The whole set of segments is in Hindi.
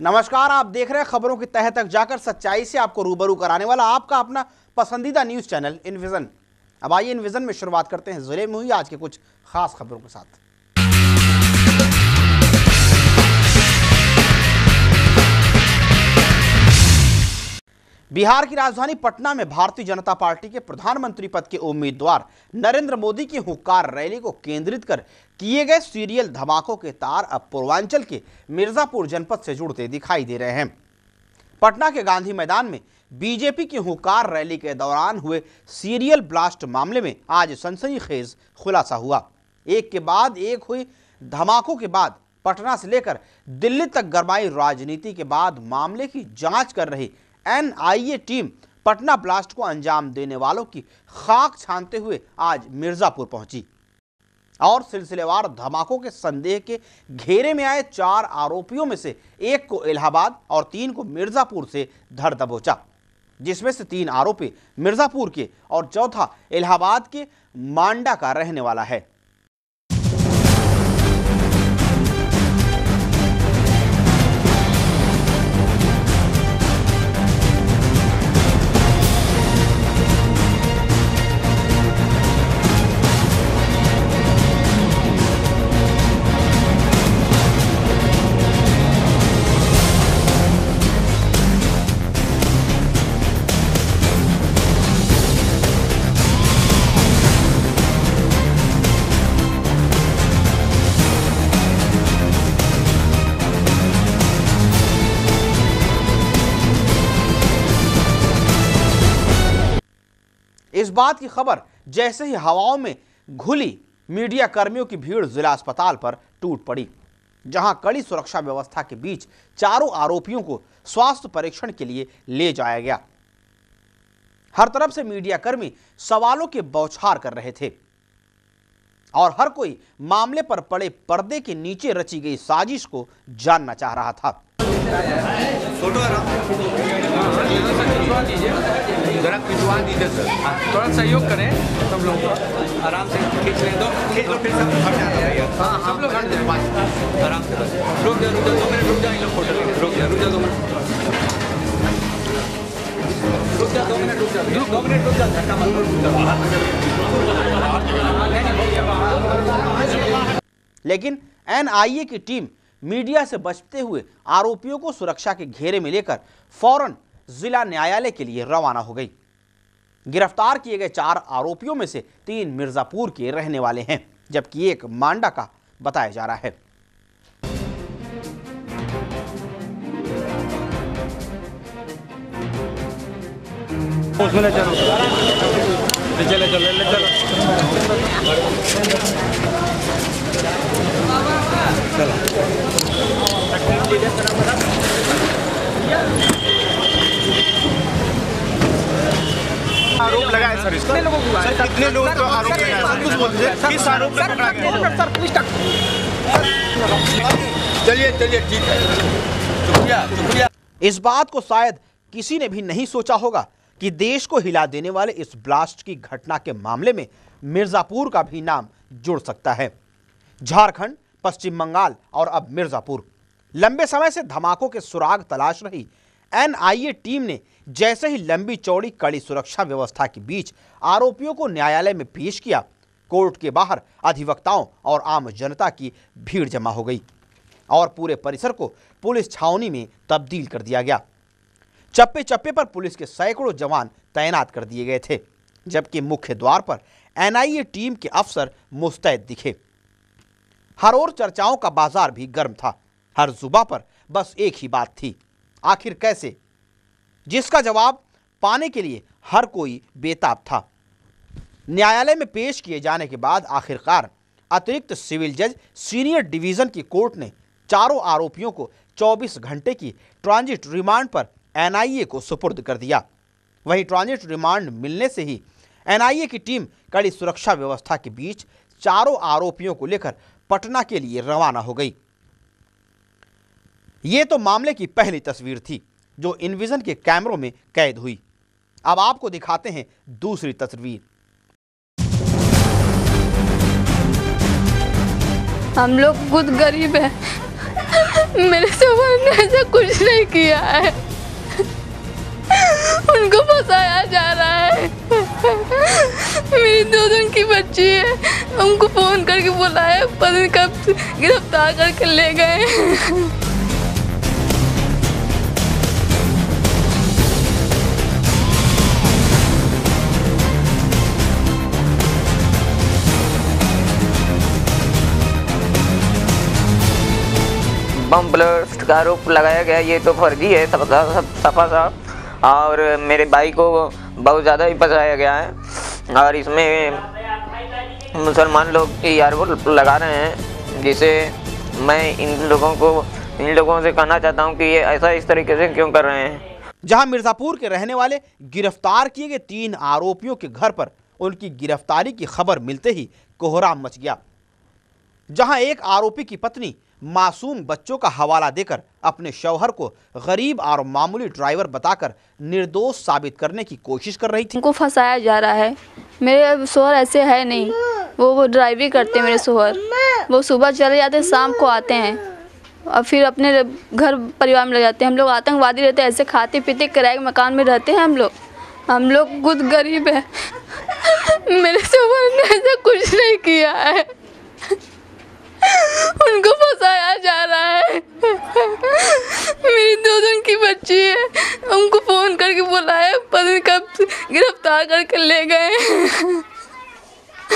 नमस्कार, आप देख रहे हैं खबरों की तह तक जाकर सच्चाई से आपको रूबरू कराने वाला आपका अपना पसंदीदा न्यूज चैनल इनविजन। अब आइए इनविजन में शुरुआत करते हैं जिले में हुई आज के कुछ खास खबरों के साथ। बिहार की राजधानी पटना में भारतीय जनता पार्टी के प्रधानमंत्री पद के उम्मीदवार नरेंद्र मोदी की हुंकार रैली को केंद्रित कर किए गए सीरियल धमाकों के तार अब पूर्वांचल के मिर्जापुर जनपद से जुड़ते दिखाई दे रहे हैं। पटना के गांधी मैदान में बीजेपी की हुंकार रैली के दौरान हुए सीरियल ब्लास्ट मामले में आज सनसनीखेज खुलासा हुआ। एक के बाद एक हुई धमाकों के बाद पटना से लेकर दिल्ली तक गरमाई राजनीति के बाद मामले की जांच कर रही एनआईए टीम पटना ब्लास्ट को अंजाम देने वालों की खाक छानते हुए आज मिर्जापुर पहुंची और सिलसिलेवार धमाकों के संदेह के घेरे में आए 4 आरोपियों में से एक को इलाहाबाद और 3 को मिर्जापुर से धर दबोचा, जिसमें से 3 आरोपी मिर्जापुर के और चौथा इलाहाबाद के मांडा का रहने वाला है। इस बात की खबर जैसे ही हवाओं में घुली, मीडिया कर्मियों की भीड़ जिला अस्पताल पर टूट पड़ी, जहां कड़ी सुरक्षा व्यवस्था के बीच चारों आरोपियों को स्वास्थ्य परीक्षण के लिए ले जाया गया। हर तरफ से मीडिया कर्मी सवालों के बौछार कर रहे थे और हर कोई मामले पर पड़े पर्दे के नीचे रची गई साजिश को जानना चाह रहा था। जरा खिंचवा दीजिए सर, थोड़ा सहयोग करें, सब लोग आराम से खींच लें, दो खींच लो, फिर सब हट जाएगा। हाँ, सब लोग हट जाए, आराम से, बस रुक जा 2 मिनट रुक जाए, लोग फोटो लेंगे, रुक जा 2 मिनट, रुक जा 2 मिनट, रुक जा 2 मिनट, रुक जा, धक्का मत दो। लेकिन एनआईए की टीम मीडिया से बचते हुए आरोपियों को सुरक्षा के घेरे में लेकर फौरन जिला न्यायालय के लिए रवाना हो गई। गिरफ्तार किए गए 4 आरोपियों में से 3 मिर्जापुर के रहने वाले हैं, जबकि एक मांडा का बताया जा रहा है। आरोप लगाए सर, कितने लोगों को सर, कितने लोगों को आरोप लगाए सर, कुछ बोल दीजिए, किस आरोप में पकड़ा गया सर? प्लीज चलिए ठीक है, शुक्रिया। इस बात को शायद किसी ने भी नहीं सोचा होगा कि देश को हिला देने वाले इस ब्लास्ट की घटना के मामले में मिर्जापुर का भी नाम जुड़ सकता है। झारखंड, पश्चिम बंगाल और अब मिर्जापुर, लंबे समय से धमाकों के सुराग तलाश रही एनआईए टीम ने जैसे ही लंबी चौड़ी कड़ी सुरक्षा व्यवस्था के बीच आरोपियों को न्यायालय में पेश किया, कोर्ट के बाहर अधिवक्ताओं और आम जनता की भीड़ जमा हो गई और पूरे परिसर को पुलिस छावनी में तब्दील कर दिया गया। चप्पे चप्पे पर पुलिस के सैकड़ों जवान तैनात कर दिए गए थे, जबकि मुख्य द्वार पर एनआईए टीम के अफसर मुस्तैद दिखे। हर ओर चर्चाओं का बाजार भी गर्म था। हर जुबां पर बस एक ही बात थी, आखिर कैसे, जिसका जवाब पाने के लिए हर कोई बेताब था। न्यायालय में पेश किए जाने के बाद आखिरकार अतिरिक्त सिविल जज सीनियर डिवीजन की कोर्ट ने चारों आरोपियों को 24 घंटे की ट्रांजिट रिमांड पर एनआईए को सुपुर्द कर दिया। वहीं ट्रांजिट रिमांड मिलने से ही एनआईए की टीम कड़ी सुरक्षा व्यवस्था के बीच चारों आरोपियों को लेकर पटना के लिए रवाना हो गई। ये तो मामले की पहली तस्वीर थी जो इनविजन के कैमरों में कैद हुई। अब आपको दिखाते हैं दूसरी तस्वीर। हम लोग खुद गरीब हैं। मेरे शोहर ने ऐसा कुछ नहीं किया है, उनको फंसाया जा रहा है। मेरी 2 दिन की बच्ची है, उनको फोन करके बुलाया, पता नहीं कब गिरफ्तार करके ले गए। बम ब्लास्ट का आरोप लगाया गया, ये तो फर्जी है सफा साफ। और मेरे भाई को बहुत ज़्यादा ही फंसाया गया है और इसमें मुसलमान लोग आरोप लगा रहे हैं, जिसे मैं इन लोगों से कहना चाहता हूं कि ये ऐसा इस तरीके से क्यों कर रहे हैं। जहां मिर्जापुर के रहने वाले गिरफ्तार किए गए 3 आरोपियों के घर पर उनकी गिरफ्तारी की खबर मिलते ही कोहराम मच गया। जहां एक आरोपी की पत्नी मासूम बच्चों का हवाला देकर अपने शौहर को गरीब और मामूली ड्राइवर बताकर निर्दोष साबित करने की कोशिश कर रही थी। उनको फंसाया जा रहा है। मेरे शोहर ऐसे है नहीं, वो ड्राइवरी करते हैं। मेरे शोहर वो सुबह चले जाते हैं, शाम को आते हैं और फिर अपने घर परिवार में लग जाते हैं। हम लोग आतंकवादी रहते हैं, ऐसे खाते पीते किराए के मकान में रहते हैं। हम लोग खुद गरीब है। मेरे शोहर ने ऐसा कुछ नहीं किया है, उनको फंसाया जा रहा है। मेरी 2 दिन की बच्ची है, उनको फोन करके बुलाया, पता नहीं कब गिरफ्तार करके ले गए।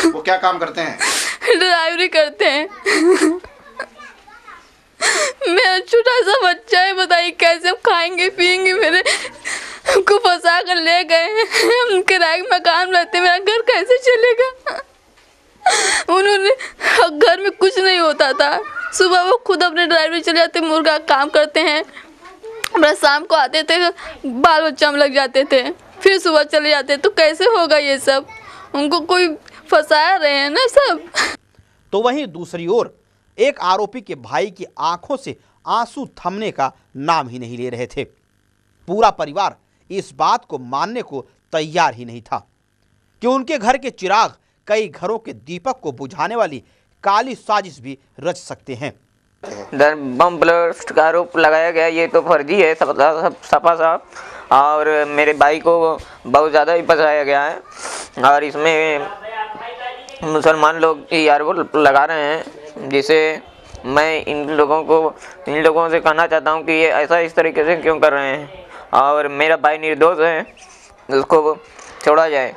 वो क्या काम करते हैं? ड्राइवरी करते हैं। मेरा छोटा सा बच्चा है, बताइए कैसे हम खाएंगे पिएंगे। मेरे को फंसा कर ले गए, हम किराए के मकान में रहते, मेरा घर कैसे चलेगा। उन्होंने घर में कुछ नहीं होता था, सुबह वो खुद अपने ड्राइवरी चले जाते, मुर्गा काम करते हैं, अपना शाम को आते थे, बाल बच्चा में लग जाते थे, फिर सुबह चले जाते। तो कैसे होगा ये सब? उनको कोई फंसाया रहे हैं ना सब। तो वहीं दूसरी ओर एक आरोपी के भाई की आंखों से आंसू थमने का नाम ही नहीं ले रहे थे। पूरा परिवार इस बात को मानने को तैयार ही नहीं था कि उनके घर के चिराग कई घरों के दीपक को बुझाने वाली काली साजिश भी रच सकते हैं। बम ब्लास्ट का आरोप लगाया गया, ये तो फर्जी है सफा साफ। और मेरे भाई को बहुत ज़्यादा ही फंसाया गया है और इसमें मुसलमान लोग आरोप लगा रहे हैं, जिसे मैं इन लोगों से कहना चाहता हूं कि ये ऐसा इस तरीके से क्यों कर रहे हैं। और मेरा भाई निर्दोष है, उसको छोड़ा जाए।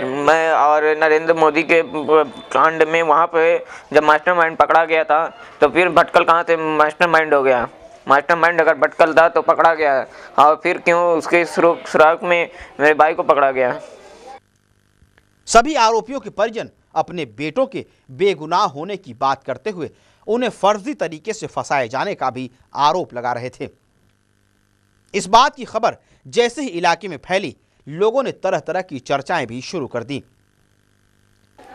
मैं और नरेंद्र मोदी के कांड में वहाँ पे जब मास्टरमाइंड पकड़ा गया था, तो फिर भटकल कहाँ से मास्टरमाइंड हो गया? मास्टरमाइंड अगर भटकल था तो पकड़ा गया, और फिर क्यों उसके सुराग में मेरे भाई को पकड़ा गया? सभी आरोपियों के परिजन अपने बेटों के बेगुनाह होने की बात करते हुए उन्हें फर्जी तरीके से फंसाए जाने का भी आरोप लगा रहे थे। इस बात की खबर जैसे ही इलाके में फैली, लोगों ने तरह तरह की चर्चाएं भी शुरू कर दी।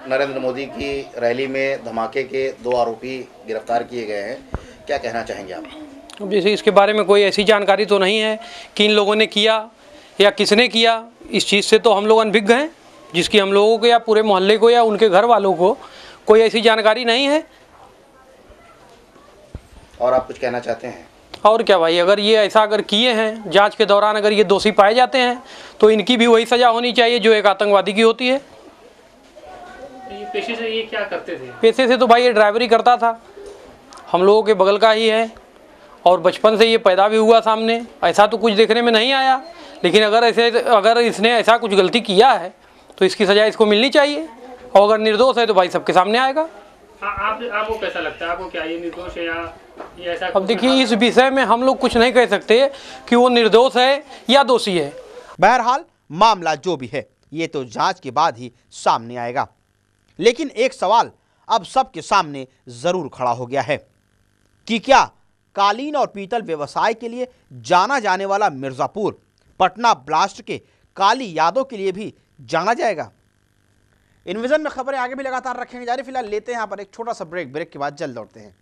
नरेंद्र मोदी की रैली में धमाके के 2 आरोपी गिरफ्तार किए गए हैं, क्या कहना चाहेंगे आप? अब जैसे इसके बारे में कोई ऐसी जानकारी तो नहीं है कि इन लोगों ने किया या किसने किया। इस चीज़ से तो हम लोग अनभिज्ञ हैं, जिसकी हम लोगों को या पूरे मोहल्ले को या उनके घर वालों को कोई ऐसी जानकारी नहीं है। और आप कुछ कहना चाहते हैं? और क्या भाई, अगर ये ऐसा अगर किए हैं, जांच के दौरान अगर ये दोषी पाए जाते हैं, तो इनकी भी वही सज़ा होनी चाहिए जो एक आतंकवादी की होती है। ये पेशे से ये क्या करते थे? पेशे से तो भाई ये ड्राइवरी करता था, हम लोगों के बगल का ही है और बचपन से ये पैदा भी हुआ सामने। ऐसा तो कुछ देखने में नहीं आया, लेकिन अगर इसने ऐसा कुछ गलती किया है तो इसकी सज़ा इसको मिलनी चाहिए, और अगर निर्दोष है तो भाई सबके सामने आएगा। आपको कैसा लगता है? आपको क्या ये निर्दोष है या ये ऐसा? अब देखिए, इस विषय में हम लोग कुछ नहीं कह सकते कि वो निर्दोष है या दोषी है। बहरहाल मामला जो भी है, ये तो जांच के बाद ही सामने आएगा। लेकिन एक सवाल अब सबके सामने जरूर खड़ा हो गया है कि क्या कालीन और पीतल व्यवसाय के लिए जाना जाने वाला मिर्जापुर पटना ब्लास्ट के काली यादों के लिए भी जाना जाएगा? इनविजन में खबरें आगे भी लगातार रखेंगे जारी। फिलहाल लेते हैं यहाँ पर एक छोटा सा ब्रेक के बाद जल्द लौटते हैं।